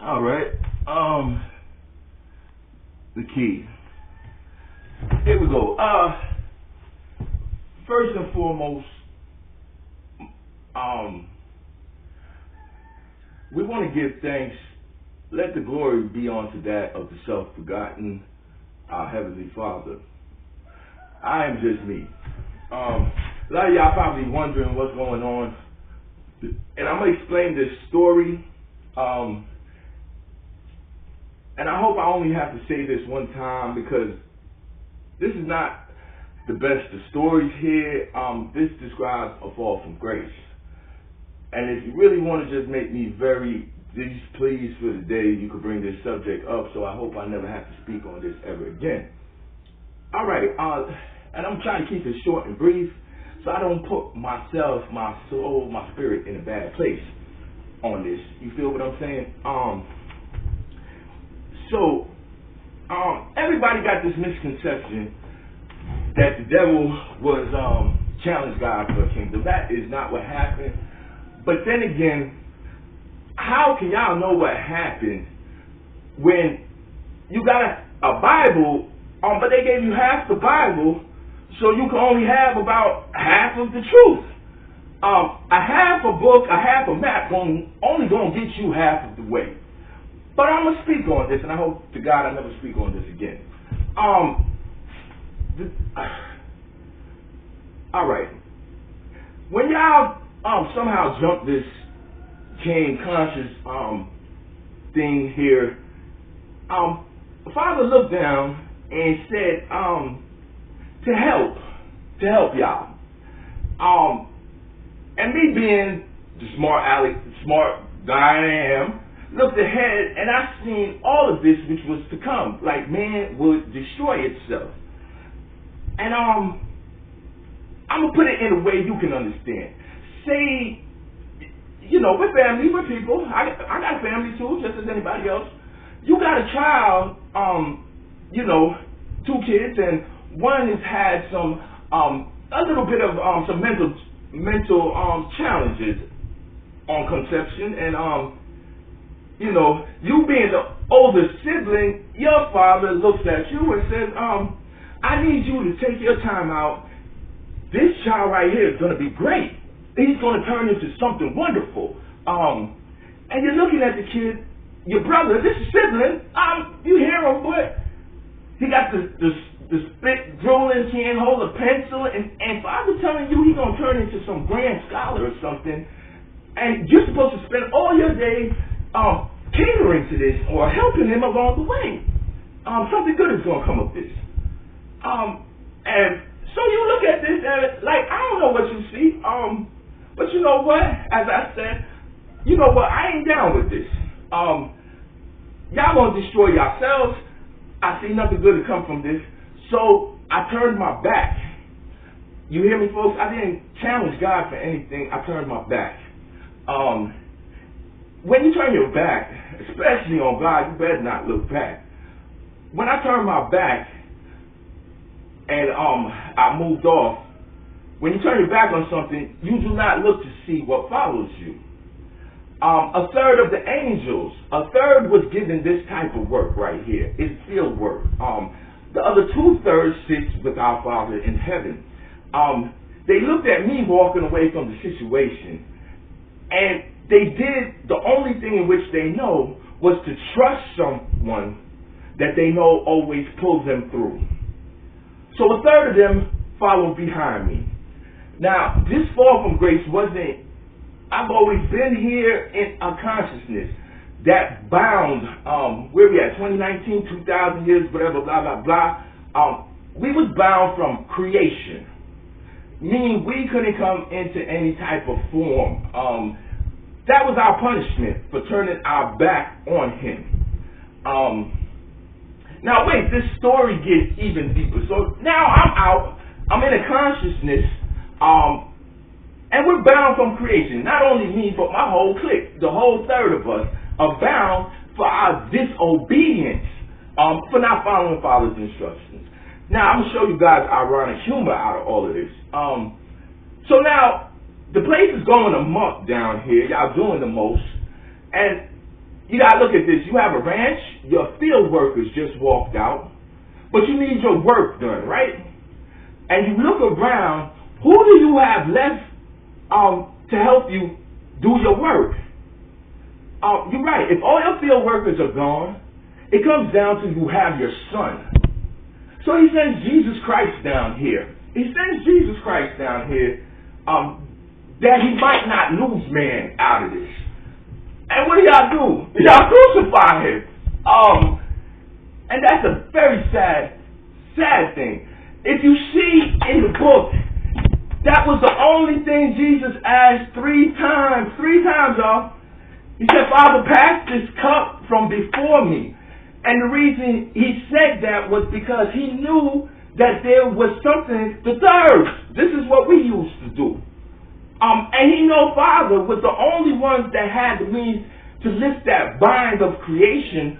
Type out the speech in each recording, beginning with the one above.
All right. The key. Here we go. First and foremost, we want to give thanks. Let the glory be unto that of the self-begotten, our Heavenly Father. I am just me. A lot of y'all probably wondering what's going on, and I'm gonna explain this story. And I hope I only have to say this one time because this is not the best of stories here. This describes a fall from grace. And if you really want to just make me very displeased for the day, you could bring this subject up. So I hope I never have to speak on this ever again. All right. And I'm trying to keep it short and brief so I don't put myself, my soul, my spirit in a bad place on this. You feel what I'm saying? So, everybody got this misconception that the devil was challenged God for a kingdom. That is not what happened. But then again, how can y'all know what happened when you got a Bible, but they gave you half the Bible, so you can only have about half of the truth. A half a book, a half a map, only gonna get you half of the way. But I'm gonna speak on this, and I hope to God I never speak on this again. All right. When y'all somehow jump this chain conscious thing here, the Father looked down and said, to help y'all. And me being the smart guy I am, looked ahead and I seen all of this which was to come, like man would destroy itself. And I'm gonna put it in a way you can understand. Say, we're family, we're people. I got a family too, just as anybody else. You got a child, 2 kids, and one has had some a little bit of some mental challenges on conception, and you being the older sibling, your father looks at you and says, I need you to take your time out. This child right here is going to be great. He's going to turn into something wonderful. And you're looking at the kid, your brother, this is sibling, you hear him, but he got the spit drooling, can't hold a pencil, and father telling you he's going to turn into some grand scholar or something, and you're supposed to spend all your day catering to this or helping him along the way. Something good is going to come of this. And so you look at this and like, I don't know what you see. But you know what? As I said, you know what? I ain't down with this. Y'all going to destroy yourselves. I see nothing good to come from this. So I turned my back. You hear me, folks? I didn't challenge God for anything. I turned my back. When you turn your back, especially on God, you better not look back. When I turned my back and I moved off, when you turn your back on something, you do not look to see what follows you. A third of the angels, a third was given this type of work right here. It's field work. The other 2/3 sits with our Father in heaven. They looked at me walking away from the situation, and they did the only thing in which they know was to trust someone that they know always pulls them through. So a third of them followed behind me. Now, this fall from grace wasn't, I've always been here in a consciousness that bound, where we at, 2019, 2,000 years, whatever, blah, blah, blah. We was bound from creation, meaning we couldn't come into any type of form. That was our punishment for turning our back on him. Now wait, this story gets even deeper. So now I'm out, I'm in a consciousness, and we're bound from creation. Not only me, but my whole clique, the whole third of us, are bound for our disobedience, for not following Father's instructions. Now I'm going to show you guys ironic humor out of all of this. So now, the place is going amok down here. Y'all doing the most. And, you got to look at this. You have a ranch, your field workers just walked out, but you need your work done, right? And you look around, who do you have left to help you do your work? You're right. If all your field workers are gone, it comes down to you have your son. So he sends Jesus Christ down here. He sends Jesus Christ down here that he might not lose man out of this. And what do y'all do? Y'all crucify him. And that's a very sad thing. If you see in the book, that was the only thing Jesus asked 3 times. 3 times, y'all. He said, Father, pass this cup from before me. And the reason he said that was because he knew that there was something, the thirst. This is what we used to do. And he knew Father was the only one that had the means to lift that bind of creation.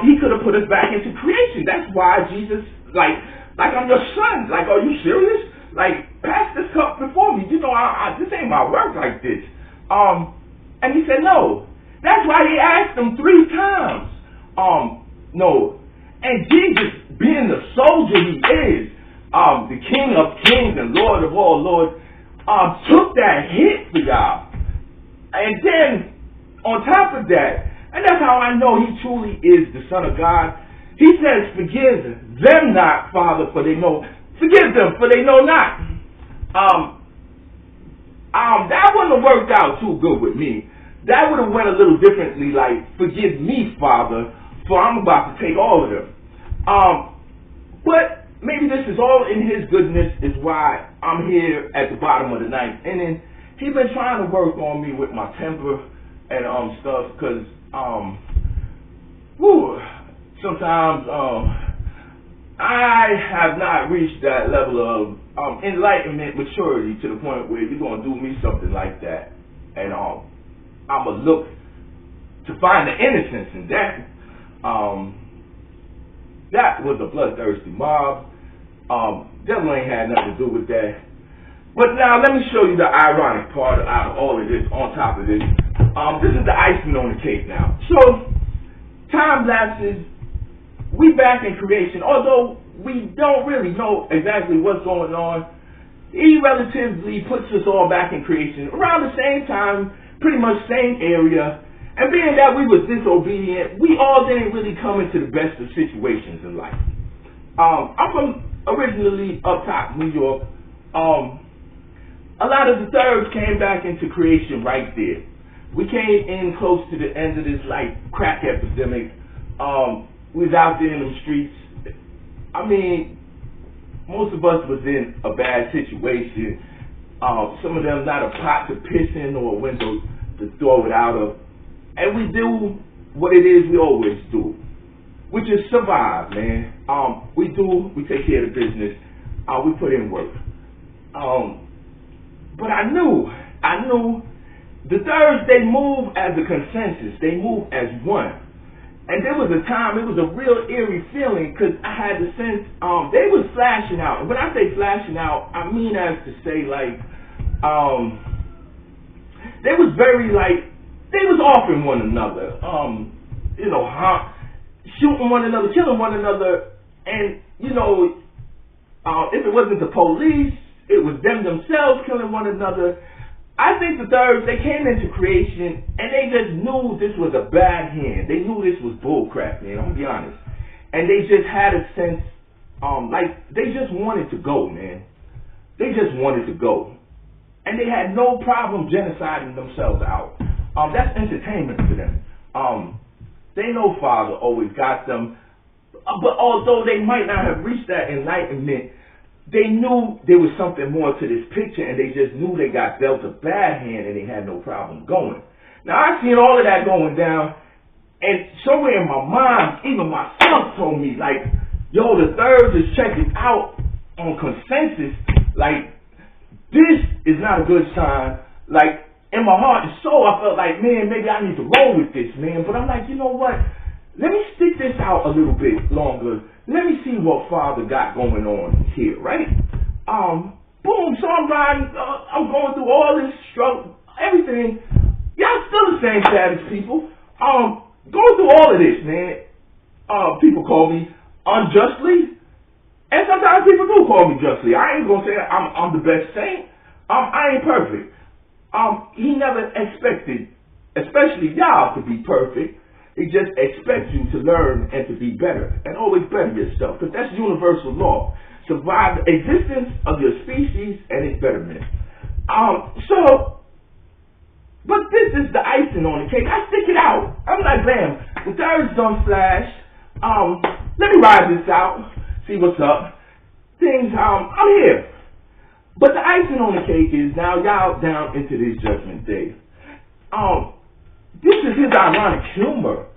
He could have put us back into creation. That's why Jesus, like I'm your son. Like, are you serious? Like, pass this cup before me. You know, this ain't my work like this. And he said no. That's why he asked him 3 times. No. And Jesus, being the soldier he is, the King of kings and Lord of all lords, took that hit for y'all. And then, on top of that, and that's how I know he truly is the Son of God, he says, forgive them not, Father, for they know. Forgive them, for they know not. That wouldn't have worked out too good with me. That would have went a little differently, like, forgive me, Father, for I'm about to take all of them. But maybe this is all in his goodness is why I'm here at the bottom of the 9th inning. He's been trying to work on me with my temper and stuff, because sometimes I have not reached that level of enlightenment, maturity, to the point where you're going to do me something like that, and I'm going to look to find the innocence in that. That was a bloodthirsty mob. Devil ain't had nothing to do with that. But now let me show you the ironic part out of all of this. On top of this, this is the icing on the cake now. So time lapses. We back in creation, although we don't really know exactly what's going on. He relatively puts us all back in creation around the same time, pretty much same area. And being that we was disobedient, we all didn't really come into the best of situations in life. I'm from originally up top, New York. A lot of the thirds came back into creation right there. We came in close to the end of this like crack epidemic. We was out there in the streets. I mean, most of us was in a bad situation. Some of them not a pot to piss in or a window to throw it out of. And we do what it is we always do, which is survive, man. We take care of the business. We put in work. But I knew the thirds, they move as a consensus. They move as one. And there was a time, it was a real eerie feeling, because I had the sense, they was flashing out. And when I say flashing out, I mean as to say, like, they was very, like, they was offing one another, shooting one another, killing one another. And, if it wasn't the police, it was them themselves killing one another. I think the thirds, they came into creation and they just knew this was a bad hand. They knew this was bullcrap, man, I'm gonna be honest. And they just had a sense, like they just wanted to go, man. They just wanted to go. And they had no problem genociding themselves out. That's entertainment to them. They know Father always got them. But although they might not have reached that enlightenment, they knew there was something more to this picture, and they just knew they got dealt a bad hand and they had no problem going. Now, I seen all of that going down, and somewhere in my mind, even myself told me, like, yo, the thirds is checking out on consensus. Like, this is not a good sign. Like, in my heart and soul, I felt like, man, maybe I need to roll with this, man. But I'm like, you know what? Let me stick this out a little bit longer. Let me see what Father got going on here, right? Boom, so I'm riding, I'm going through all this struggle, everything. Y'all still the same status, people. Going through all of this, man, people call me unjustly, and sometimes people do call me justly. I ain't gonna say I'm the best saint. I ain't perfect. He never expected, especially y'all, to be perfect. He just expects you to learn and to be better, and always better yourself, because that's universal law. Survive the existence of your species and its betterment. But this is the icing on the cake. I stick it out. I'm like, bam, the thirds don't flash. Let me ride this out, see what's up. I'm here. But the icing on the cake is now y'all down into this judgment day. This is his ironic humor.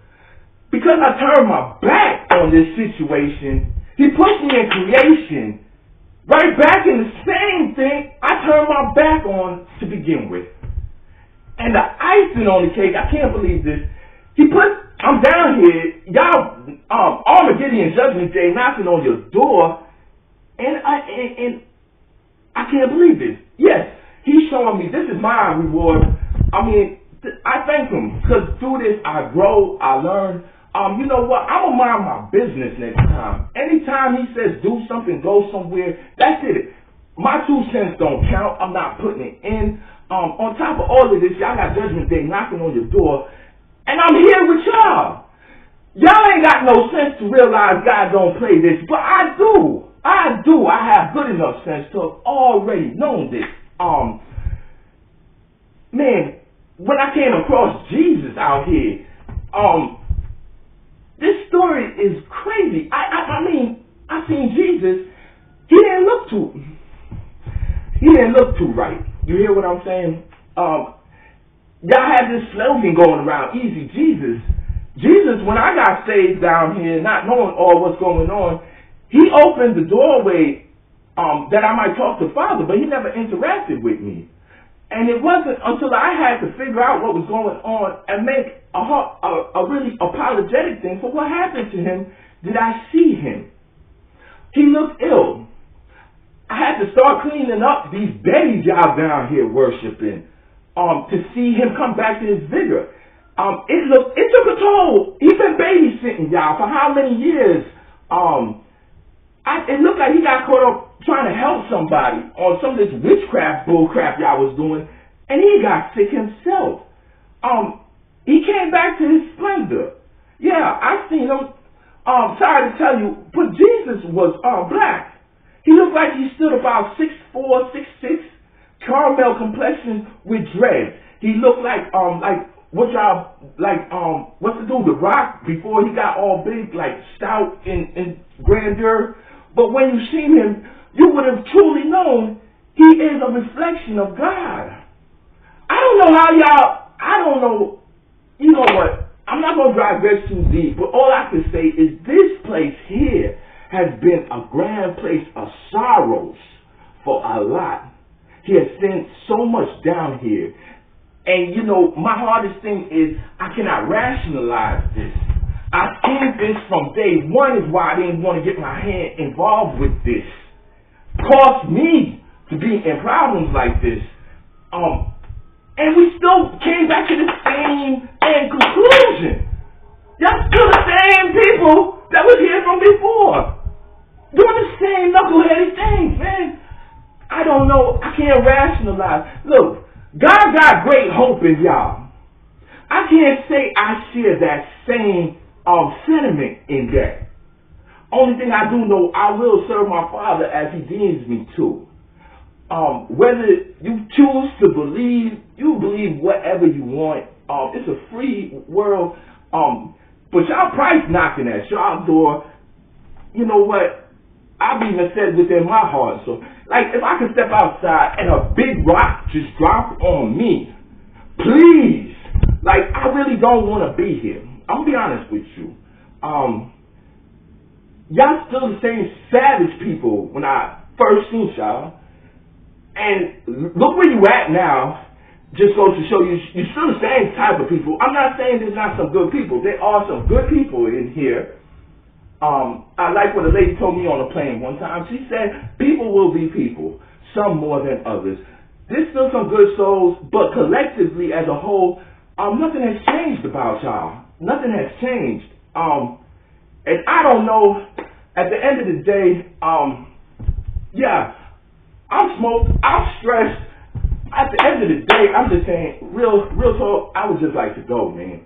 Because I turned my back on this situation, he pushed me in creation. Right back in the same thing I turned my back on to begin with. And the icing on the cake, I can't believe this. I'm down here, y'all, Armageddon Judgment Day knocking on your door, and I can't believe this. Yes, he's showing me this is my reward. I mean, I thank him, because through this I grow, I learn. You know what? I'm going to mind my business next time. Anytime he says do something, go somewhere, that's it. My 2 cents don't count. I'm not putting it in. On top of all of this, y'all got Judgment Day knocking on your door, and I'm here with y'all. Y'all ain't got no sense to realize God don't play this, but I do. I have good enough sense to have already known this. Man, when I came across Jesus out here, this story is crazy. I mean, I seen Jesus. He didn't look too right. You hear what I'm saying? Y'all have this slogan going around, easy Jesus. Jesus, when I got saved down here, not knowing all what's going on, he opened the doorway that I might talk to Father, but he never interacted with me. And it wasn't until I had to figure out what was going on and make a really apologetic thing for what happened to him did I see him. He looked ill. I had to start cleaning up these babies y'all down here worshiping to see him come back to his vigor. It took a toll. He's been babysitting y'all for how many years? It looked like he got caught up trying to help somebody on some of this witchcraft bullcrap y'all was doing, and he got sick himself. He came back to his splendor. Yeah, I seen him. Sorry to tell you, but Jesus was black. He looked like he stood about 6'4", 6'6", caramel complexion with dreads. He looked like what y'all what's the dude, The Rock, before he got all big, like stout in grandeur. But when you seen him, you would have truly known he is a reflection of God. I don't know, you know what, I'm not going to drive this too deep, but all I can say is this place here has been a grand place of sorrows for a lot. He has sent so much down here. And you know, my hardest thing is I cannot rationalize this. I seen this from day one is why I didn't want to get my hand involved with this. Caused me to be in problems like this. And we still came back to the same conclusion. Y'all still the same people that was here from before. Doing the same knuckleheaded things, man. I don't know. I can't rationalize. Look, God got great hope in y'all. I can't say I share that same sentiment in that. Only thing I do know, I will serve my Father as he deems me to. Whether you choose to believe, you believe whatever you want. It's a free world. But y'all price knocking at y'all door. You know what? I've even said within my heart. So, like, if I could step outside and a big rock just drop on me, please. Like, I really don't want to be here. I'm gonna be honest with you. Y'all still the same savage people when I first seen y'all. And look where you at now. Just goes to show you, you're still the same type of people. I'm not saying there's not some good people. There are some good people in here. I like what a lady told me on a plane one time. She said, people will be people, some more than others. There's still some good souls, but collectively as a whole, nothing has changed about y'all. Nothing has changed. And I don't know, at the end of the day, yeah, I'm smoked, I'm stressed. At the end of the day, I'm just saying, real talk, I would just like to go, man.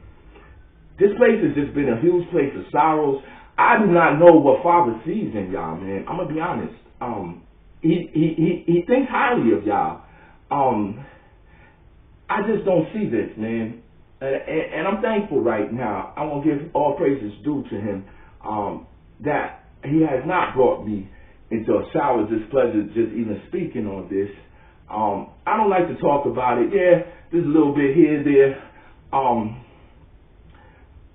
This place has just been a huge place of sorrows. I do not know what Father sees in y'all, man. I'm gonna be honest. He thinks highly of y'all. I just don't see this, man. And I'm thankful right now. I want to give all praises due to him, that he has not brought me into a sour displeasure just even speaking on this. I don't like to talk about it. Yeah, there's a little bit here, there.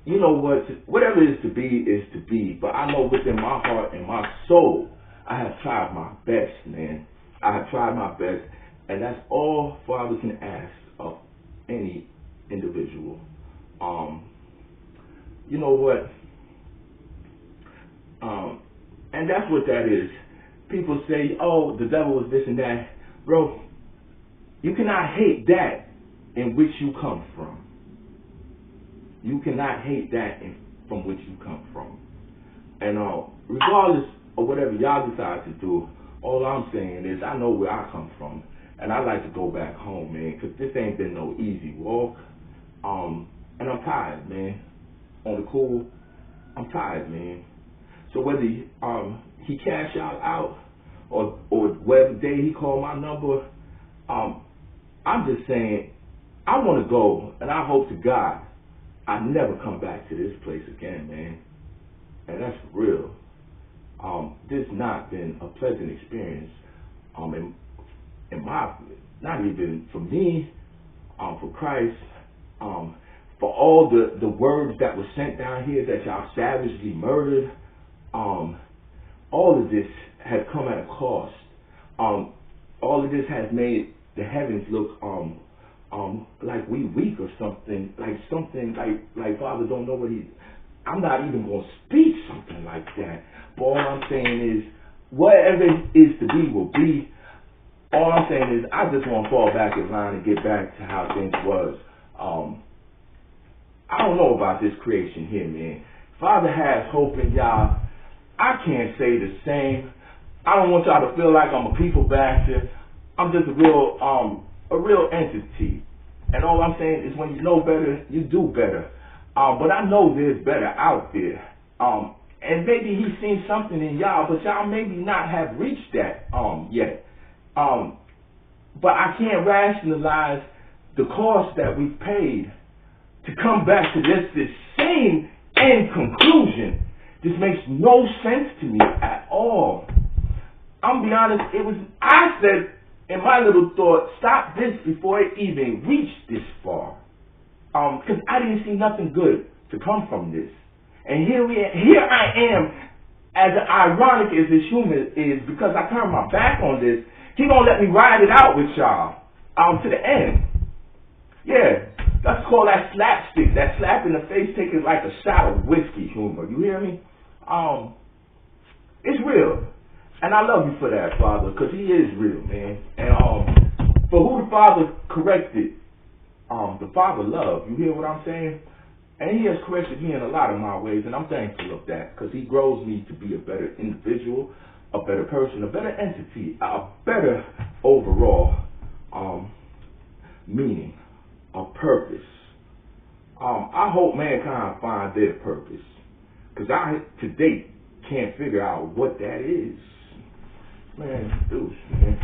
You know what? Whatever is to be. But I know within my heart and my soul, I have tried my best, man. I have tried my best. And that's all Father can ask of any individual. You know what? And that's what that is. People say, oh, the devil is this and that. Bro, you cannot hate that in which you come from. You cannot hate that from which you come from. And regardless of whatever y'all decide to do, all I'm saying is I know where I come from. And I like to go back home, man, because this ain't been no easy walk. And I'm tired, man. On the cool, I'm tired, man. So whether he cash y'all out or whatever day he called my number, I'm just saying I want to go, and I hope to God I never come back to this place again, man. And that's for real. This has not been a pleasant experience. In my, not even for me, for Christ, for all the words that were sent down here that y'all savagely murdered. All of this has come at a cost. All of this has made the heavens look like we weak or something, like Father don't know what he. I'm not even gonna speak something like that. But all I'm saying is, whatever is to be will be. All I'm saying is, I just want to fall back in line and get back to how things was. I don't know about this creation here, man. Father has hope in y'all. I can't say the same. I don't want y'all to feel like I'm a people basher. I'm just a real entity. And all I'm saying is when you know better, you do better. But I know there's better out there. And maybe he's seen something in y'all, but y'all maybe not have reached that yet. But I can't rationalize the cost that we've paid to come back to this same end conclusion. This makes no sense to me at all. I'm gonna be honest, I said in my little thought, stop this before it even reached this far. Because I didn't see nothing good to come from this. And here I am, as ironic as this human is, because I turned my back on this, he gonna let me ride it out with y'all to the end. Yeah, let's call that slapstick, that slap in the face taking like a shot of whiskey humor. You hear me? It's real. And I love you for that, Father, because he is real, man. And for who the Father corrected, the Father loved. You hear what I'm saying? And he has corrected me in a lot of my ways, and I'm thankful of that, because he grows me to be a better individual, a better person, a better entity, a better overall meaning, a purpose. I hope mankind find their purpose, because I, to date, can't figure out what that is. Man, dude, man.